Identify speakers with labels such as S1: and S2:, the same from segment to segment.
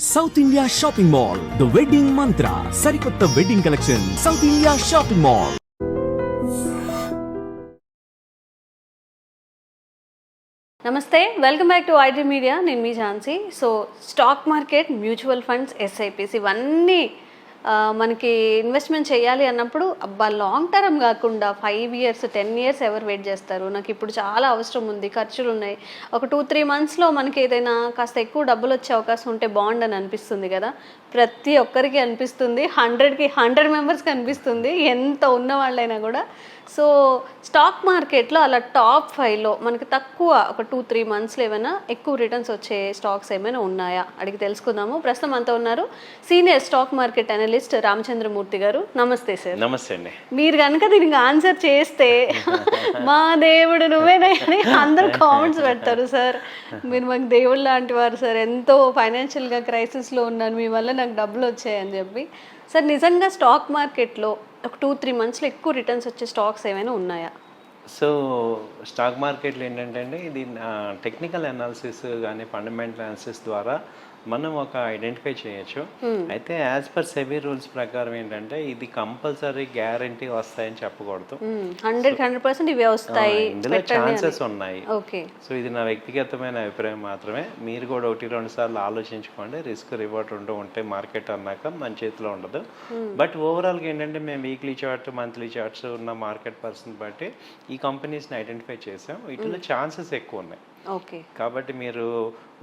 S1: South India shopping mall the wedding Mantra సరికొత్త wedding collection South India shopping mall.
S2: నమస్తే, welcome back to IT media. నేను మీ Jhansi. So stock market, mutual funds, SIPs ఇవన్నీ మనకి investment చేయాలి అన్నప్పుడు అబ్బా లాంగ్ టర్మ్ కాకుండా 5 years 10 years ఎవరు వెయిట్ చేస్తారు? నాకు ఇప్పుడు చాలా అవసరం ఉంది, ఖర్చులు ఉన్నాయి, ఒక 2-3 monthsలో మనకి ఏదైనా కాస్త ఎక్కువ డబ్బులు వచ్చే అవకాశం ఉంటే బాగుండని అనిపిస్తుంది కదా. ప్రతి ఒక్కరికి అనిపిస్తుంది, 100కి 100 మెంబర్స్కి అనిపిస్తుంది, ఎంత ఉన్న వాళ్ళైనా కూడా. సో స్టాక్ మార్కెట్లో అలా టాప్ 5లో మనకి తక్కువ ఒక 2-3 monthsలో ఏమైనా ఎక్కువ రిటర్న్స్ వచ్చే స్టాక్స్ ఏమైనా ఉన్నాయా అడిగి తెలుసుకుందాము. ప్రస్తుతం అంతా ఉన్నారు senior stock market analyst Ramachandramurthy గారు. నమస్తే సార్.
S3: నమస్తే అండి.
S2: మీరు కనుక దీనికి ఆన్సర్ చేస్తే మా దేవుడు నువ్వేనే అని అందరూ కామెంట్స్ పెడతారు. సార్ మీరు మాకు దేవుడు లాంటి వారు సార్, ఎంతో ఫైనాన్షియల్గా క్రైసిస్లో ఉన్నాను, మీ వల్ల నాకు డబ్బులు వచ్చాయని చెప్పి. సార్ నిజంగా స్టాక్ మార్కెట్లో ఒక 2-3 monthsలో ఎక్కువ రిటర్న్స్ వచ్చే స్టాక్స్ ఏమైనా ఉన్నాయా?
S3: సో స్టాక్ మార్కెట్లో ఏంటంటే అండి, ఇది టెక్నికల్ అనాలిసిస్ కానీ ఫండమెంటల్ అనాలిసిస్ ద్వారా మనం ఒక ఐడెంటిఫై చేయొచ్చు. అయితే యాజ్ పర్ సెబీ రూల్స్ ప్రకారం ఏంటంటే ఇది కంపల్సరీ గ్యారంటీ వస్తాయని చెప్పకూడదు.
S2: 100% ఇవే వస్తాయి,
S3: ఇందులో ఛాన్సెస్ ఉన్నాయి.
S2: ఓకే.
S3: సో ఇది నా వ్యక్తిగతమైన అభిప్రాయం మాత్రమే. మీరు కూడా 1-2 సార్లు ఆలోచించుకోండి. రిస్క్ రివార్డ్ ఉంటే మార్కెట్ అన్నాక మన చేతిలో ఉండదు. బట్ ఓవరాల్గా ఏంటంటే మేము వీక్లీ చార్ట్, మంత్లీ చార్ట్స్ ఉన్న మార్కెట్ పర్సన్ బట్టి ఈ కంపెనీస్ని ఐడెంటిఫై చేసాం. వీటిలో ఛాన్సెస్ ఎక్కువ ఉన్నాయి.
S2: ఓకే.
S3: కాబట్టి మీరు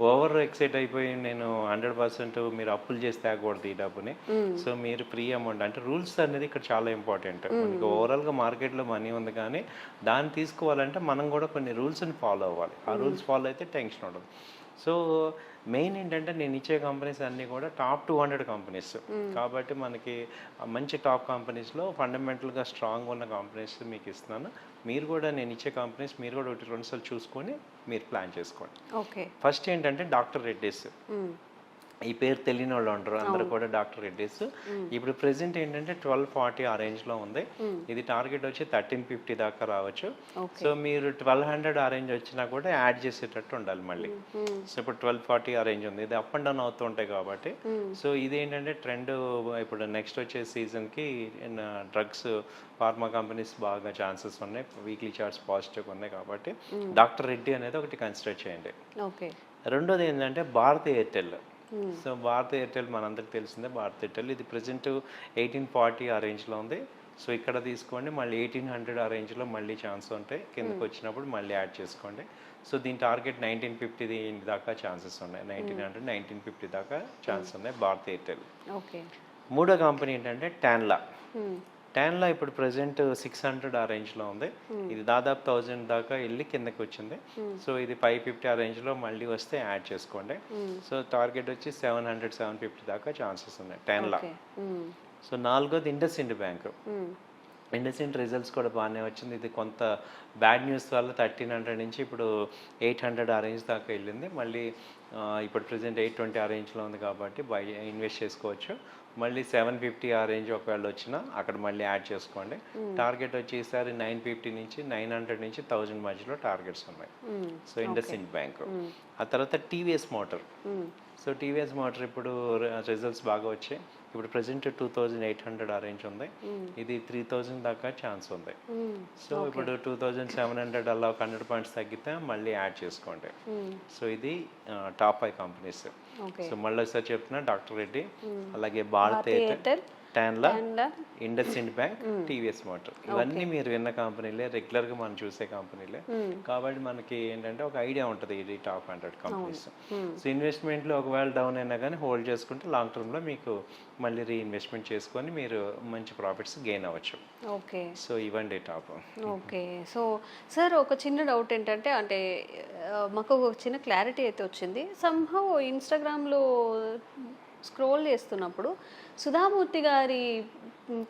S3: ఓవర్ ఎక్సైట్ అయిపోయి నేను 100% మీరు అప్పులు చేసి తేకూడదు ఈ డబ్బుని. సో మీరు ఫ్రీ అమౌంట్ అంటే రూల్స్ అనేది ఇక్కడ చాలా ఇంపార్టెంట్. మనకి ఓవరాల్గా మార్కెట్లో మనీ ఉంది, కానీ దాన్ని తీసుకోవాలంటే మనం కూడా కొన్ని రూల్స్ని ఫాలో అవ్వాలి. ఆ రూల్స్ ఫాలో అయితే టెన్షన్ ఉండదు. సో మెయిన్ ఏంటంటే నేను ఇచ్చే కంపెనీస్ అన్నీ కూడా టాప్ 200 కంపెనీస్ కాబట్టి మనకి మంచి టాప్ కంపెనీస్లో ఫండమెంటల్గా స్ట్రాంగ్ ఉన్న కంపెనీస్ మీకు ఇస్తున్నాను. మీరు కూడా నేను ఇచ్చే కంపెనీస్ మీరు కూడా 1-2 సార్లు చూసుకొని మీరు ప్లాన్ చేసుకోండి.
S2: ఓకే.
S3: ఫస్ట్ ఏంటంటే డాక్టర్ రెడ్డీస్. ఈ పేరు తెలియని వాళ్ళు ఉంటారు, అందరూ కూడా డాక్టర్ రెడ్డీస్. ఇప్పుడు ప్రెసెంట్ ఏంటంటే 1240 ఆ రేంజ్లో ఉంది. ఇది టార్గెట్ వచ్చి 1350 దాకా రావచ్చు. సో మీరు 1200 ఆ రేంజ్ వచ్చినా కూడా యాడ్ చేసేటట్టు ఉండాలి మళ్ళీ. సో ఇప్పుడు 1240 ఆ రేంజ్ ఉంది, ఇది అప్ అండ్ డౌన్ అవుతూ ఉంటాయి కాబట్టి. సో ఇది ఏంటంటే ట్రెండ్. ఇప్పుడు నెక్స్ట్ వచ్చే సీజన్కి డ్రగ్స్, ఫార్మా కంపెనీస్ బాగా ఛాన్సెస్ ఉన్నాయి. వీక్లీ చార్ట్స్ పాజిటివ్గా ఉన్నాయి కాబట్టి డాక్టర్ రెడ్డి అనేది ఒకటి కన్సిడర్ చేయండి.
S2: ఓకే.
S3: రెండోది ఏంటంటే భారతీ ఎయిర్టెల్. సో భారతీ ఎయిర్టెల్ మనందరికి తెలిసిందే. భారతీ ఎయిర్టెల్ ఇది ప్రజెంట్ 1840 ఆ రేంజ్లో ఉంది. సో ఇక్కడ తీసుకోండి, మళ్ళీ 1800 ఆ రేంజ్లో మళ్ళీ ఛాన్స్ ఉంటాయి. కిందకి వచ్చినప్పుడు మళ్ళీ యాడ్ చేసుకోండి. సో దీని టార్గెట్ 1950 దాకా ఛాన్సెస్ ఉన్నాయి. 1900, 1950 దాకా ఛాన్స్ ఉన్నాయి భారతీ ఎయిర్టెల్.
S2: ఓకే.
S3: మూడో కంపెనీ ఏంటంటే టాన్లా. టాన్లా ఇప్పుడు ప్రజెంట్ 600 ఆ రేంజ్లో ఉంది. ఇది దాదాపు 1000 దాకా వెళ్ళి కిందకి వచ్చింది. సో ఇది 550 ఆ రేంజ్లో మళ్ళీ వస్తే యాడ్ చేసుకోండి. సో టార్గెట్ వచ్చి 700, 750 దాకా ఛాన్సెస్ ఉన్నాయి టాన్లా. సో నాలుగోది ఇండస్ ఇండ్ బ్యాంక్. ఇండస్ ఇండ్ రిజల్ట్స్ కూడా బాగానే వచ్చింది. ఇది కొంత బ్యాడ్ న్యూస్ వల్ల 1300 నుంచి ఇప్పుడు 800 ఆ రేంజ్ దాకా వెళ్ళింది. మళ్ళీ ఇప్పుడు ప్రజెంట్ 820 ఆ రేంజ్లో ఉంది కాబట్టి ఇన్వెస్ట్ చేసుకోవచ్చు. మళ్ళీ 750 ఆ రేంజ్ ఒకవేళ వచ్చినా అక్కడ మళ్ళీ యాడ్ చేసుకోండి. టార్గెట్ వచ్చి ఈసారి 950 నుంచి 900 నుంచి 1000 మధ్యలో టార్గెట్స్ ఉన్నాయి. So IndusInd bank. ఆ తర్వాత TVS motor. So TVS motor ఇప్పుడు రిజల్ట్స్ బాగా వచ్చాయి. ఇప్పుడు ప్రజెంట్ 2800 ఆ రేంజ్ ఉంది. ఇది 3000 దాకా ఛాన్స్ ఉంది. సో ఇప్పుడు 2700 అలా 100 పాయింట్స్ తగ్గితే మళ్ళీ యాడ్ చేసుకోండి. సో ఇది టాప్ 5 కంపెనీస్. సో మళ్ళీ ఒకసారి చెప్తున్నా, డాక్టర్ రెడ్డి, అలాగే భారతీ ఎయిర్టెల్, టాన్లా, ఇండస్ ఇండ్ బ్యాంక్, టీవీఎస్ మోటార్. ఇవన్నీ మీరు విన్న కంపెనీలే, రెగ్యులర్గా మనం చూసే కంపెనీలే. కాబట్టి మనకి ఏంటంటే ఒక ఐడియా ఉంటుంది ఇది టాప్ 100 కంపెనీస్. సో ఇన్వెస్ట్మెంట్లో ఒకవేళ డౌన్ అయినా కానీ హోల్డ్ చేసుకుంటే లాంగ్ టర్మ్లో మీకు మళ్ళీ రీఇన్వెస్ట్మెంట్ చేసుకొని మీరు మంచి ప్రాఫిట్స్ గెయిన్ అవ్వచ్చు.
S2: ఓకే.
S3: సో ఇవ్వండి టాప్.
S2: ఓకే. సో సార్ ఒక చిన్న డౌట్ ఏంటంటే, అంటే మాకు ఒక చిన్న క్లారిటీ అయితే వచ్చింది. సమ్హౌ ఇన్స్టాగ్రామ్లో స్క్రోల్ చేస్తున్నప్పుడు సుధామూర్తి గారి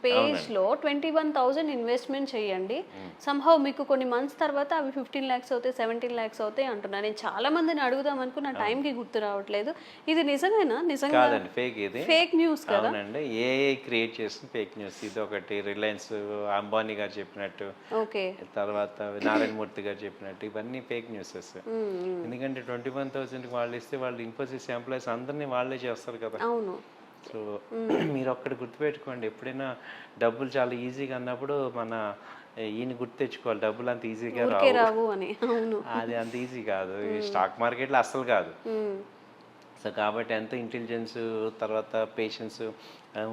S2: పేజ్లో 21,000 ఇన్వెస్ట్మెంట్ చేయండి, సంహవ్ మీకు కొన్ని మంత్స్ తర్వాత అవి 15 lakhs అవుతాయి, 17 lakhs అవుతాయి అంటున్నా. నేను చాలా మందిని అడుగుదాం అనుకున్న టైంకి గుర్తు రావట్లేదు. ఇది నిజమేనా? నిజంగా
S3: కాదండి, ఫేక్ ఇది,
S2: ఫేక్ న్యూస్ కదా.
S3: అవునండి, ఏఐ క్రియేట్ చేసిన ఫేక్ న్యూస్ ఇది ఒకటి. రిలయన్స్ అంబానీ గారు చెప్పినట్టు,
S2: ఓకే,
S3: తర్వాత నారాయణమూర్తి గారు చెప్పినట్టు ఇవన్నీ ఫేక్ న్యూసెస్. ఎందుకంటే 21,000 వాళ్ళు ఇస్తే వాళ్ళు ఇన్ఫోసిస్ ఎంప్లాయీస్ అందరినీ వాళ్ళే చేస్తారు కదా.
S2: అవును.
S3: సో మీరు ఒక్కటి గుర్తుపెట్టుకోండి, ఎప్పుడైనా డబ్బులు చాలా ఈజీగా అన్నప్పుడు మన ఈయన గుర్తు తెచ్చుకోవాలి, డబ్బులు అంత ఈజీగా
S2: రావు అని. అవును,
S3: అది అంత ఈజీ కాదు, ఈ స్టాక్ మార్కెట్లో అస్సలు కాదు. సో కాబట్టి ఎంత ఇంటెలిజెన్స్ తర్వాత పేషెన్స్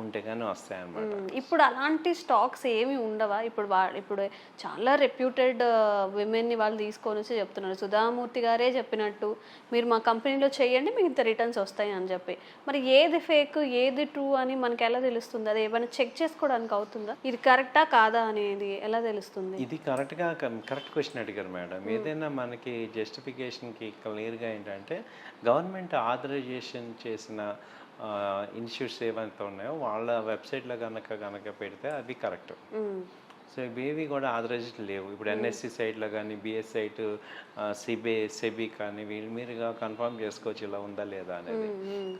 S3: ఉంటే కానీ వస్తాయి అన్నమాట.
S2: ఇప్పుడు అలాంటి స్టాక్స్ ఏమి ఉండవా? ఇప్పుడు చాలా రెప్యూటెడ్ విమెన్ని వాళ్ళు తీసుకొని వచ్చి చెప్తున్నారు, సుధామూర్తి గారే చెప్పినట్టు మీరు మా కంపెనీలో చేయండి మీకు ఇంత రిటర్న్స్ వస్తాయి అని చెప్పి. మరి ఏది ఫేక్ ఏది ట్రూ అని మనకి ఎలా తెలుస్తుంది? అది ఏమైనా చెక్ చేసుకోవడానికి అవుతుందా? ఇది కరెక్టా కాదా అనేది ఎలా తెలుస్తుంది?
S3: ఇది కరెక్ట్ క్వశ్చన్ అడిగారు మేడం. ఏదైనా మనకి జస్టిఫికేషన్కి క్లియర్గా ఏంటంటే గవర్నమెంట్ ఆథరైజేషన్ చేసిన ఇన్స్టిట్యూట్స్ ఏవైతే ఉన్నాయో వాళ్ళ వెబ్సైట్లో కనుక పెడితే అవి కరెక్ట్. సో ఇవేవి కూడా ఆథరైజ్డ్ లేవు. ఇప్పుడు ఎన్ఎస్సి సైట్లో కానీ బిఎస్ సైట్ సెబీ కానీ వీళ్ళు మీరుగా కన్ఫర్మ్ చేసుకోవచ్చు ఇలా ఉందా లేదా అనేది.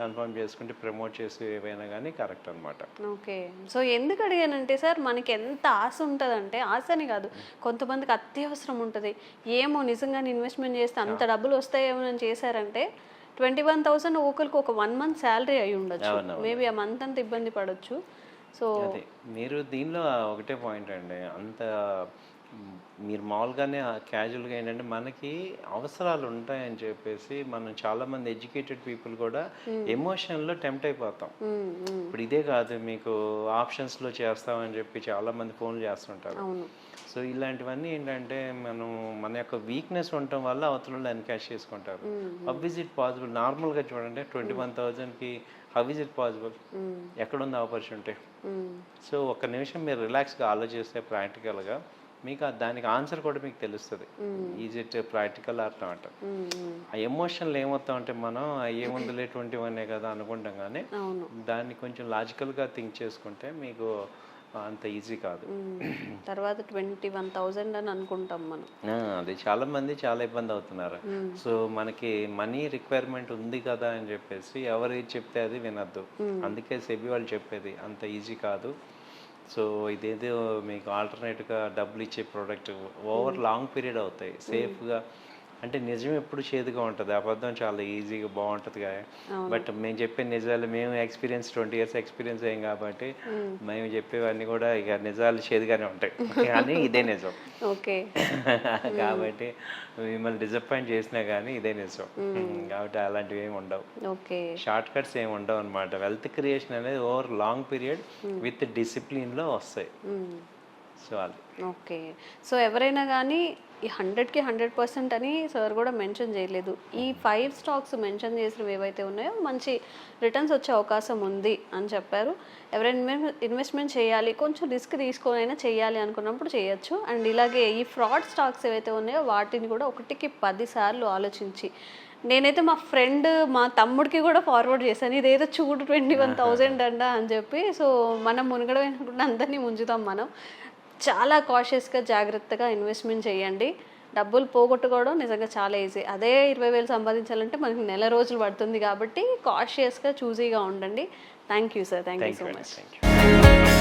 S3: కన్ఫర్మ్ చేసుకుంటే ప్రమోట్ చేసి ఏవైనా కానీ కరెక్ట్ అనమాట.
S2: ఓకే. సో ఎందుకు అడిగానంటే సార్, మనకి ఎంత ఆశ ఉంటుందంటే, ఆశ అని కాదు, కొంతమందికి అత్యవసరం ఉంటుంది, ఏమో నిజంగా ఇన్వెస్ట్మెంట్ చేస్తే అంత డబ్బులు వస్తాయేమో అని చేశారంటే 21,000 ఒకరికి ఒక 1 month శాలరీ అయి ఉండొచ్చు, మేబీ ఆ మంత్ అంత ఇబ్బంది పడవచ్చు. సో
S3: మీరు దీనిలో ఒకటే పాయింట్ అండి, అంత మీరు మామూలుగానే క్యాజువల్గా ఏంటంటే మనకి అవసరాలు ఉంటాయని చెప్పేసి మనం చాలామంది ఎడ్యుకేటెడ్ పీపుల్ కూడా ఎమోషన్లో టెంప్ట్ అయిపోతాం. ఇప్పుడు ఇదే కాదు, మీకు ఆప్షన్స్లో చేస్తామని చెప్పి చాలామంది ఫోన్లు చేస్తుంటారు. సో ఇలాంటివన్నీ ఏంటంటే మన యొక్క వీక్నెస్ ఉండటం వల్ల అవతల ఎన్కాష్ చేసుకుంటారు. How is it possible? నార్మల్గా చూడండి 21,000కి హౌ ఇస్ ఇట్ పాసిబుల్? ఎక్కడుంది ఆపర్చునిటీ? సో ఒక్క నిమిషం మీరు రిలాక్స్గా ఆలోచిస్తే ప్రాక్టికల్గా మీకు దానికి ఆన్సర్ కూడా మీకు తెలుస్తుంది. Is it practical are not? ఆ ఎమోషన్లు ఏమవుతా ఉంటే మనం ఏముందిలే 21 కదా అనుకుంటాం, కానీ దాన్ని కొంచెం లాజికల్గా థింక్ చేసుకుంటే మీకు అంత ఈజీ కాదు.
S2: తర్వాత 21,000 అని అనుకుంటాం మనం.
S3: అది చాలా మంది చాలా ఇబ్బంది అవుతున్నారు. సో మనకి మనీ రిక్వైర్మెంట్ ఉంది కదా అని చెప్పేసి ఎవరు చెప్తే అది వినద్దు. అందుకే సెబీ వాళ్ళు చెప్పేది అంత ఈజీ కాదు. సో ఇదేదో మీకు ఆల్టర్నేట్గా డబ్బులు ఇచ్చే ప్రోడక్ట్ ఓవర్ లాంగ్ పీరియడ్ అవుతాయి సేఫ్గా. అంటే నిజం ఎప్పుడు చేదుగా ఉంటుంది, అబద్ధం చాలా ఈజీగా బాగుంటుంది కదా. బట్ మేము చెప్పే నిజాలు, మేము ఎక్స్పీరియన్స్ 20 years ఎక్స్పీరియన్స్ అయ్యాం కాబట్టి మేము చెప్పేవన్నీ కూడా ఇక నిజాలు చేదుగానే ఉంటాయి, కానీ ఇదే నిజం.
S2: ఓకే.
S3: కాబట్టి మిమ్మల్ని డిసప్పాయింట్ చేసినా కానీ ఇదే నిజం. కాబట్టి అలాంటివి ఏమి ఉండవు, షార్ట్ కట్స్ ఏమి ఉండవు అనమాట. వెల్త్ క్రియేషన్ అనేది ఓవర్ లాంగ్ పీరియడ్ విత్ డిసిప్లిన్లో వస్తాయి. సో అది
S2: ఓకే. సో ఎవరైనా కానీ ఈ 100కి 100% అని సార్ కూడా మెన్షన్ చేయలేదు. ఈ 5 స్టాక్స్ మెన్షన్ చేసినవి ఏవైతే ఉన్నాయో మంచి రిటర్న్స్ వచ్చే అవకాశం ఉంది అని చెప్పారు. ఎవరైనా ఇన్వెస్ట్మెంట్ చేయాలి, కొంచెం రిస్క్ తీసుకొని అయినా చేయాలి అనుకున్నప్పుడు చేయొచ్చు. అండ్ ఇలాగే ఈ ఫ్రాడ్ స్టాక్స్ ఏవైతే ఉన్నాయో వాటిని కూడా 1కి 10 సార్లు ఆలోచించి, నేనైతే మా ఫ్రెండ్ మా తమ్ముడికి కూడా ఫార్వర్డ్ చేశాను, ఇదేదో చూడు 21,000 అంట అని చెప్పి. సో మనం మునగడం అనుకుంటే అందరినీ ముంచుతాం మనం. చాలా కాషియస్గా జాగ్రత్తగా ఇన్వెస్ట్మెంట్ చేయండి. డబ్బులు పోగొట్టుకోవడం నిజంగా చాలా ఈజీ. అదే 20,000 సంపాదించాలంటే మనకి నెల రోజులు పడుతుంది. కాబట్టి కాషియస్గా చూజీగా ఉండండి. Thank you sir, thank you so much.